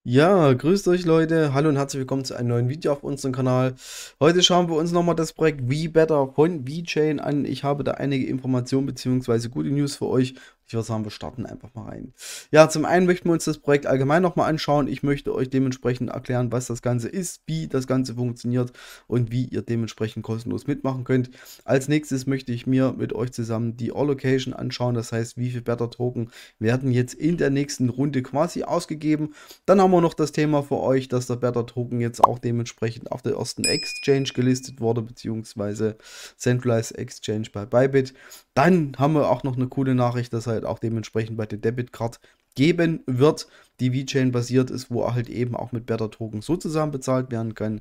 Ja, grüßt euch Leute, hallo und herzlich willkommen zu einem neuen Video auf unserem Kanal. Heute schauen wir uns nochmal das Projekt VBetter von VeChain an. Ich habe da einige Informationen bzw. gute News für euch. Ich würde sagen, wir starten einfach mal rein. Ja, zum einen möchten wir uns das Projekt allgemein nochmal anschauen. Ich möchte euch dementsprechend erklären, was das Ganze ist, wie das Ganze funktioniert und wie ihr dementsprechend kostenlos mitmachen könnt. Als nächstes möchte ich mir mit euch zusammen die Allocation anschauen, das heißt, wie viel Better Token werden jetzt in der nächsten Runde quasi ausgegeben. Dann haben wir noch das Thema für euch, dass der Better Token jetzt auch dementsprechend auf der ersten Exchange gelistet wurde, beziehungsweise Centralized Exchange bei Bybit. Dann haben wir auch noch eine coole Nachricht, dass halt auch dementsprechend bei der Debit Card geben wird, die VeChain basiert ist, wo halt eben auch mit Better Token sozusagen bezahlt werden kann.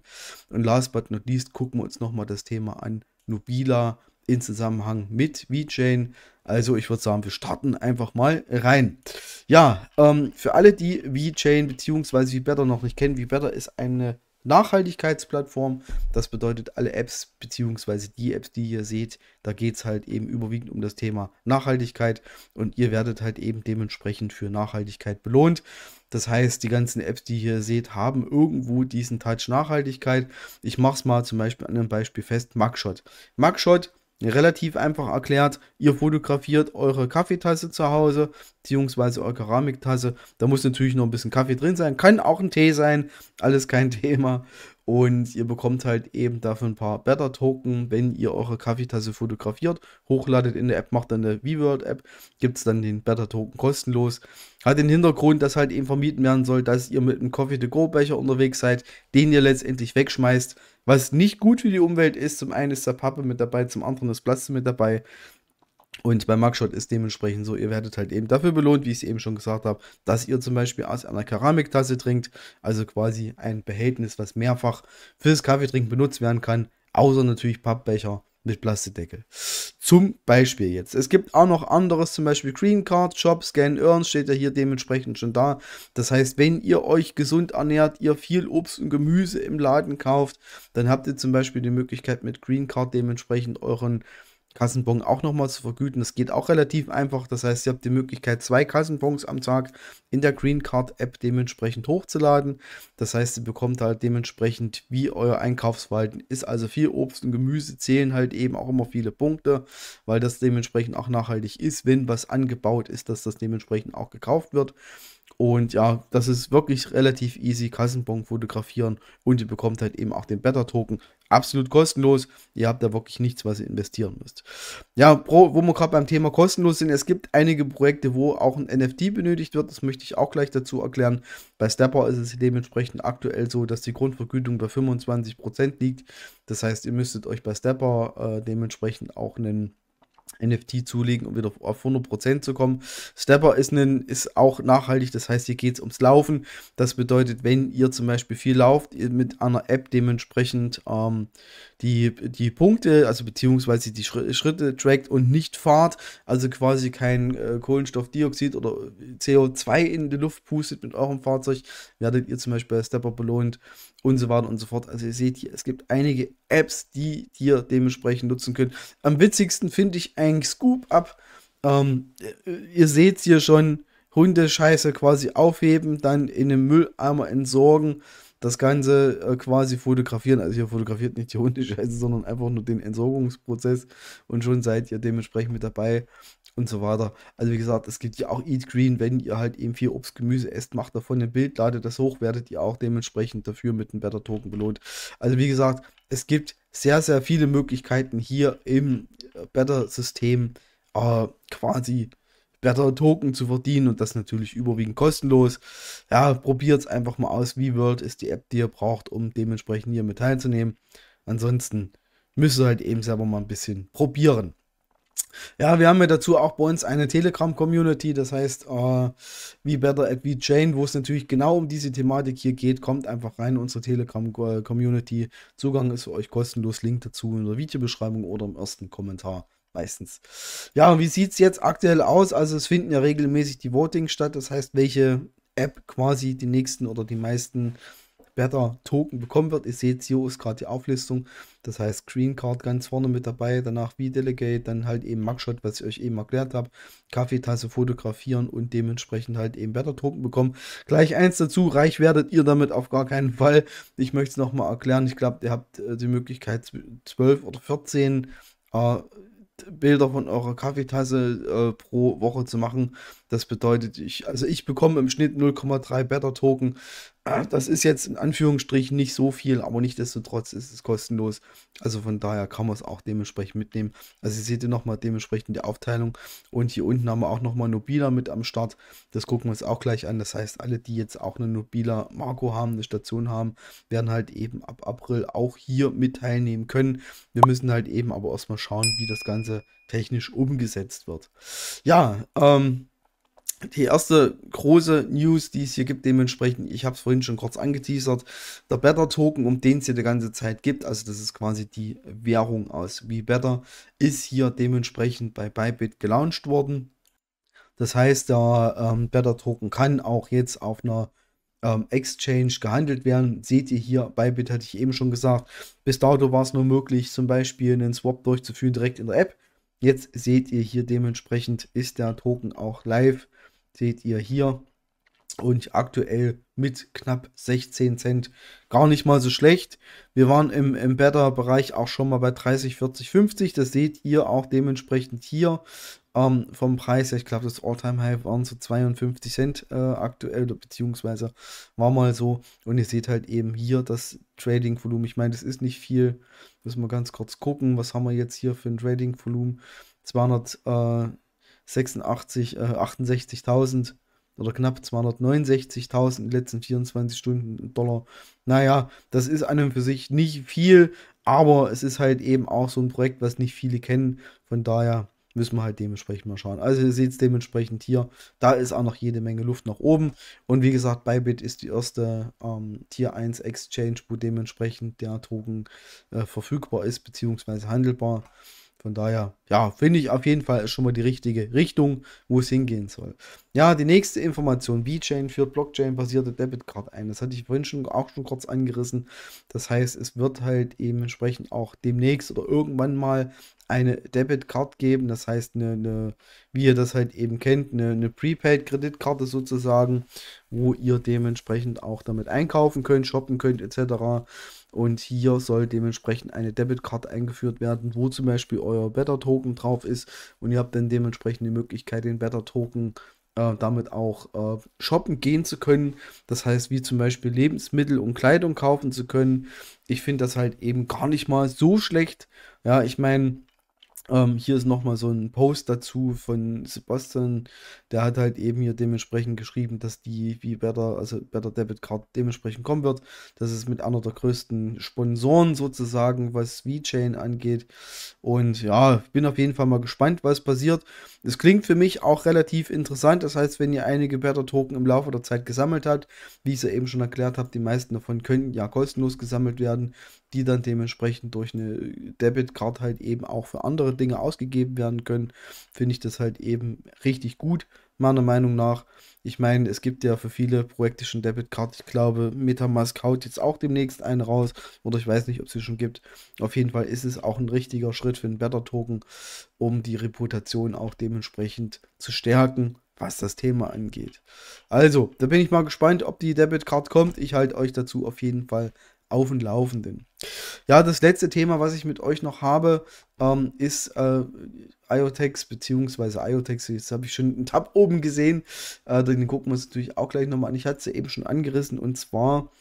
Und last but not least gucken wir uns nochmal das Thema an Nubila in Zusammenhang mit VeChain. Also ich würde sagen, wir starten einfach mal rein. Ja, für alle, die VeChain bzw. VBetter noch nicht kennen, VBetter ist eine Nachhaltigkeitsplattform. Das bedeutet, alle Apps bzw. die Apps, die ihr seht, da geht es halt eben überwiegend um das Thema Nachhaltigkeit und ihr werdet halt eben dementsprechend für Nachhaltigkeit belohnt. Das heißt, die ganzen Apps, die ihr seht, haben irgendwo diesen Touch Nachhaltigkeit. Ich mache es mal zum Beispiel an einem Beispiel fest, Mugshot. Mugshot, relativ einfach erklärt, ihr fotografiert eure Kaffeetasse zu Hause, beziehungsweise eure Keramiktasse. Da muss natürlich noch ein bisschen Kaffee drin sein, kann auch ein Tee sein, alles kein Thema. Und ihr bekommt halt eben dafür ein paar Better-Token, wenn ihr eure Kaffeetasse fotografiert, hochladet in der App, macht dann eine VWorld-App, gibt es dann den Better-Token kostenlos. Hat den Hintergrund, dass halt eben vermieden werden soll, dass ihr mit einem Coffee-to-go-Becher unterwegs seid, den ihr letztendlich wegschmeißt, was nicht gut für die Umwelt ist. Zum einen ist da Pappe mit dabei, zum anderen ist Plastik mit dabei. Und bei Mugshot ist dementsprechend so, ihr werdet halt eben dafür belohnt, wie ich es eben schon gesagt habe, dass ihr zum Beispiel aus einer Keramiktasse trinkt, also quasi ein Behältnis, was mehrfach fürs Kaffeetrinken benutzt werden kann, außer natürlich Pappbecher mit Plastikdeckel. Zum Beispiel jetzt. Es gibt auch noch anderes, zum Beispiel Green Card Shop, Scan Earn steht ja hier dementsprechend schon da. Das heißt, wenn ihr euch gesund ernährt, ihr viel Obst und Gemüse im Laden kauft, dann habt ihr zum Beispiel die Möglichkeit mit Green Card dementsprechend euren Kassenbon auch nochmal zu vergüten. Das geht auch relativ einfach. Das heißt, ihr habt die Möglichkeit, 2 Kassenbons am Tag in der Green Card App dementsprechend hochzuladen. Das heißt, ihr bekommt halt dementsprechend, wie euer Einkaufsverhalten ist. Also viel Obst und Gemüse zählen halt eben auch immer viele Punkte, weil das dementsprechend auch nachhaltig ist, wenn was angebaut ist, dass das dementsprechend auch gekauft wird. Und ja, das ist wirklich relativ easy, Kassenbon fotografieren und ihr bekommt halt eben auch den Better Token. Absolut kostenlos. Ihr habt da wirklich nichts, was ihr investieren müsst. Ja, wo wir gerade beim Thema kostenlos sind, es gibt einige Projekte, wo auch ein NFT benötigt wird. Das möchte ich auch gleich dazu erklären. Bei Stepper ist es dementsprechend aktuell so, dass die Grundvergütung bei 25% liegt. Das heißt, ihr müsstet euch bei Stepper dementsprechend auch einen NFT zulegen, um wieder auf 100% zu kommen. Stepper ist auch nachhaltig, das heißt, hier geht es ums Laufen. Das bedeutet, wenn ihr zum Beispiel viel lauft, ihr mit einer App dementsprechend die Punkte, also beziehungsweise die Schritte trackt und nicht fahrt, also quasi kein Kohlenstoffdioxid oder CO2 in die Luft pustet mit eurem Fahrzeug, werdet ihr zum Beispiel bei Stepper belohnt und so weiter und so fort. Also ihr seht hier, es gibt einige Apps, die ihr dementsprechend nutzen könnt. Am witzigsten finde ich eigentlich Scoop Up. Ihr seht hier schon, Hundescheiße quasi aufheben, dann in den Mülleimer entsorgen, das Ganze quasi fotografieren. Also ihr fotografiert nicht die Hundescheiße, sondern einfach nur den Entsorgungsprozess und schon seid ihr dementsprechend mit dabei und so weiter. Also wie gesagt, es gibt ja auch Eat Green, wenn ihr halt eben viel Obst, Gemüse esst, macht davon ein Bild, ladet das hoch, werdet ihr auch dementsprechend dafür mit einem Better Token belohnt. Also wie gesagt, es gibt sehr, sehr viele Möglichkeiten hier im Better-System quasi Better Token zu verdienen und das natürlich überwiegend kostenlos. Ja, probiert es einfach mal aus. VWorld ist die App, die ihr braucht, um dementsprechend hier mit teilzunehmen. Ansonsten müsst ihr halt eben selber mal ein bisschen probieren. Ja, wir haben ja dazu auch bei uns eine Telegram-Community, das heißt, wie Better at VeChain, wo es natürlich genau um diese Thematik hier geht. Kommt einfach rein in unsere Telegram-Community. Zugang ist für euch kostenlos, Link dazu in der Videobeschreibung oder im ersten Kommentar meistens. Ja, und wie sieht es jetzt aktuell aus? Also es finden ja regelmäßig die Votings statt, das heißt, welche App quasi die nächsten oder die meisten Better Token bekommen wird. Ihr seht, hier ist gerade die Auflistung. Das heißt, Green Card ganz vorne mit dabei, danach V-Delegate, dann halt eben Mugshot, was ich euch eben erklärt habe, Kaffeetasse fotografieren und dementsprechend halt eben Better Token bekommen. Gleich eins dazu, reich werdet ihr damit auf gar keinen Fall. Ich möchte es nochmal erklären. Ich glaube, ihr habt die Möglichkeit, 12 oder 14 Bilder von eurer Kaffeetasse pro Woche zu machen. Das bedeutet, ich bekomme im Schnitt 0,3 Better Token. Das ist jetzt in Anführungsstrichen nicht so viel, aber nichtsdestotrotz ist es kostenlos. Also von daher kann man es auch dementsprechend mitnehmen. Also ihr seht ihr nochmal dementsprechend die Aufteilung. Und hier unten haben wir auch nochmal Nobila mit am Start. Das gucken wir uns auch gleich an. Das heißt, alle, die jetzt auch eine Nobila Marco haben, eine Station haben, werden halt eben ab April auch hier mit teilnehmen können. Wir müssen halt eben aber erstmal schauen, wie das Ganze technisch umgesetzt wird. Ja, die erste große News, die es hier gibt, dementsprechend, ich habe es vorhin schon kurz angeteasert, der Better Token, um den es hier die ganze Zeit gibt, also das ist quasi die Währung aus WeBetter, ist hier dementsprechend bei Bybit gelauncht worden. Das heißt, der Better Token kann auch jetzt auf einer Exchange gehandelt werden. Seht ihr hier, Bybit hatte ich eben schon gesagt, bis dato war es nur möglich, zum Beispiel einen Swap durchzuführen direkt in der App. Jetzt seht ihr hier dementsprechend, ist der Token auch live. Seht ihr hier. Und aktuell mit knapp 16 Cent gar nicht mal so schlecht. Wir waren im Better-Bereich auch schon mal bei 30, 40, 50. Das seht ihr auch dementsprechend hier vom Preis. Ich glaube, das All-Time-High waren so 52 Cent aktuell, beziehungsweise war mal so. Und ihr seht halt eben hier das Trading-Volumen. Ich meine, das ist nicht viel. Müssen wir ganz kurz gucken. Was haben wir jetzt hier für ein Trading-Volumen? 286, 68.000 oder knapp 269.000 in den letzten 24 Stunden Dollar. Naja, das ist an und für sich nicht viel, aber es ist halt eben auch so ein Projekt, was nicht viele kennen. Von daher müssen wir halt dementsprechend mal schauen. Also ihr seht es dementsprechend hier, da ist auch noch jede Menge Luft nach oben. Und wie gesagt, Bybit ist die erste Tier 1 Exchange, wo dementsprechend der Token verfügbar ist, beziehungsweise handelbar. Von daher, ja, finde ich auf jeden Fall schon mal die richtige Richtung, wo es hingehen soll. Ja, die nächste Information, VeChain führt Blockchain-basierte Debitcard ein. Das hatte ich vorhin auch schon kurz angerissen. Das heißt, es wird halt eben entsprechend auch demnächst oder irgendwann mal eine Debitcard geben. Das heißt, wie ihr das halt eben kennt, eine Prepaid-Kreditkarte sozusagen, wo ihr dementsprechend auch damit einkaufen könnt, shoppen könnt etc. Und hier soll dementsprechend eine Debitcard eingeführt werden, wo zum Beispiel euer Better Token drauf ist. Und ihr habt dann dementsprechend die Möglichkeit, den Better Token damit auch shoppen gehen zu können. Das heißt, wie zum Beispiel Lebensmittel und Kleidung kaufen zu können. Ich finde das halt eben gar nicht mal so schlecht. Ja, ich meine, hier ist nochmal so ein Post dazu von Sebastian, der hat halt eben hier dementsprechend geschrieben, dass die wie Better, also Better Debit Card dementsprechend kommen wird. Das ist mit einer der größten Sponsoren sozusagen, was VeChain angeht. Und ja, bin auf jeden Fall mal gespannt, was passiert. Es klingt für mich auch relativ interessant. Das heißt, wenn ihr einige Better Token im Laufe der Zeit gesammelt habt, wie ich es ja eben schon erklärt habe, die meisten davon können ja kostenlos gesammelt werden, die dann dementsprechend durch eine Debitcard halt eben auch für andere Dinge ausgegeben werden können, finde ich das halt eben richtig gut, meiner Meinung nach. Ich meine, es gibt ja für viele Projekte schon Debitcard. Ich glaube, MetaMask haut jetzt auch demnächst einen raus. Oder ich weiß nicht, ob es sie schon gibt. Auf jeden Fall ist es auch ein richtiger Schritt für einen Better Token, um die Reputation auch dementsprechend zu stärken, was das Thema angeht. Also, da bin ich mal gespannt, ob die Debitcard kommt. Ich halte euch dazu auf jeden Fall auf dem Laufenden. Ja, das letzte Thema, was ich mit euch noch habe, ist IoTeX bzw. IoTeX. Jetzt habe ich schon einen Tab oben gesehen. Den gucken wir uns natürlich auch gleich nochmal an. Ich hatte es ja eben schon angerissen und zwar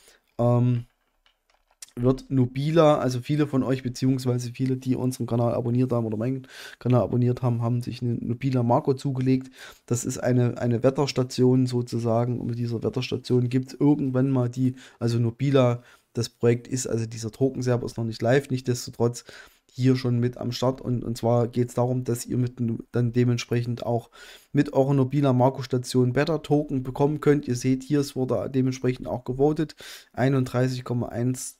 wird Nobila, also viele von euch, beziehungsweise viele, die unseren Kanal abonniert haben oder meinen Kanal abonniert haben, haben sich eine Nobila Marco zugelegt. Das ist eine Wetterstation sozusagen. Und mit dieser Wetterstation gibt es irgendwann mal also Nobila, das Projekt ist, also dieser Token-Server ist noch nicht live, nichtsdestotrotz hier schon mit am Start. Und zwar geht es darum, dass ihr dann dementsprechend auch mit eurer Nobila Marco Station Better Token bekommen könnt. Ihr seht hier, es wurde dementsprechend auch gewotet. 31,1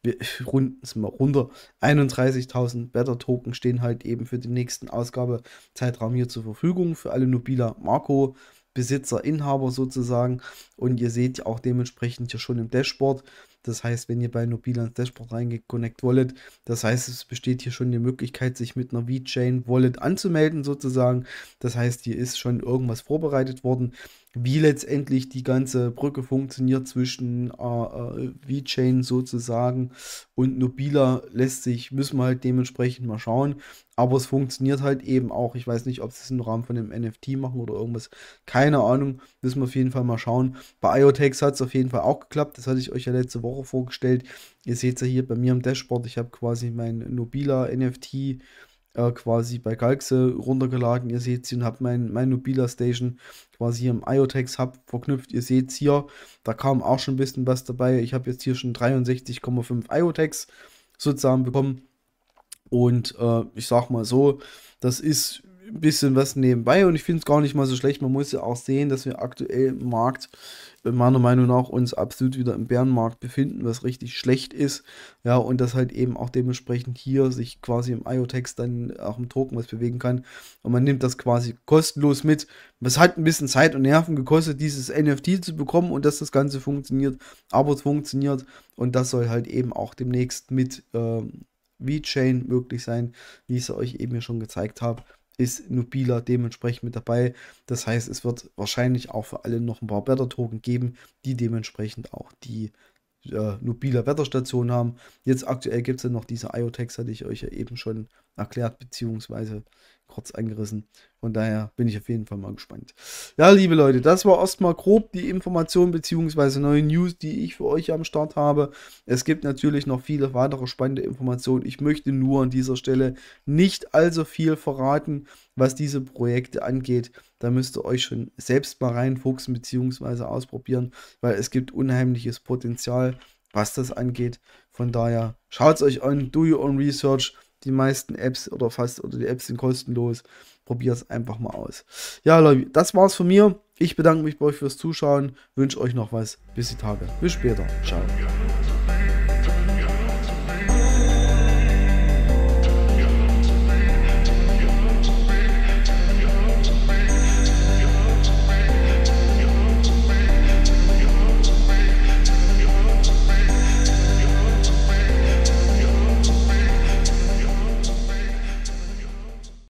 wir runden es mal runter. 31.000 Better Token stehen halt eben für den nächsten Ausgabezeitraum hier zur Verfügung für alle Nobila Marco Besitzer, Inhaber sozusagen. Und ihr seht ja auch dementsprechend hier schon im Dashboard. Das heißt, wenn ihr bei Nobila ins Dashboard reingeconnect Wallet, das heißt, es besteht hier schon die Möglichkeit, sich mit einer VeChain Wallet anzumelden sozusagen. Das heißt, hier ist schon irgendwas vorbereitet worden. Wie letztendlich die ganze Brücke funktioniert zwischen VeChain sozusagen und Nobila müssen wir halt dementsprechend mal schauen. Aber es funktioniert halt eben auch. Ich weiß nicht, ob sie es im Rahmen von einem NFT machen oder irgendwas. Keine Ahnung. Müssen wir auf jeden Fall mal schauen. Bei IoTeX hat es auf jeden Fall auch geklappt. Das hatte ich euch ja letzte Woche vorgestellt. Ihr seht es ja hier bei mir im Dashboard. Ich habe quasi mein Nobila NFT quasi bei Galxe runtergeladen. Ihr seht es hier und habe mein Nobila Station quasi hier im IoTeX Hub verknüpft. Ihr seht es hier, da kam auch schon ein bisschen was dabei. Ich habe jetzt hier schon 63,5 IoTeX sozusagen bekommen. Und ich sag mal so, das ist ein bisschen was nebenbei und ich finde es gar nicht mal so schlecht. Man muss ja auch sehen, dass wir aktuell im Markt, meiner Meinung nach, uns absolut wieder im Bärenmarkt befinden, was richtig schlecht ist. Ja, und dass halt eben auch dementsprechend hier sich quasi im IoTeX dann auch im Token was bewegen kann. Und man nimmt das quasi kostenlos mit. Es hat ein bisschen Zeit und Nerven gekostet, dieses NFT zu bekommen und dass das Ganze funktioniert. Aber es funktioniert und das soll halt eben auch demnächst mit VeChain möglich sein, wie ich es euch eben schon gezeigt habe, ist Nobila dementsprechend mit dabei. Das heißt, es wird wahrscheinlich auch für alle noch ein paar Wetter-Token geben, die dementsprechend auch die Nobila Wetterstation haben. Jetzt aktuell gibt es ja noch diese IoTeX, hatte ich euch ja eben schon erklärt, beziehungsweise kurz angerissen. Von daher bin ich auf jeden Fall mal gespannt. Ja, liebe Leute, das war erstmal grob die Information beziehungsweise neue News, die ich für euch am Start habe. Es gibt natürlich noch viele weitere spannende Informationen. Ich möchte nur an dieser Stelle nicht allzu viel verraten, was diese Projekte angeht. Da müsst ihr euch schon selbst mal reinfuchsen beziehungsweise ausprobieren, weil es gibt unheimliches Potenzial, was das angeht. Von daher schaut es euch an, do your own research. Die meisten Apps oder die Apps sind kostenlos. Probiert es einfach mal aus. Ja, Leute, das war's von mir. Ich bedanke mich bei euch fürs Zuschauen. Wünsche euch noch was. Bis die Tage. Bis später. Ciao.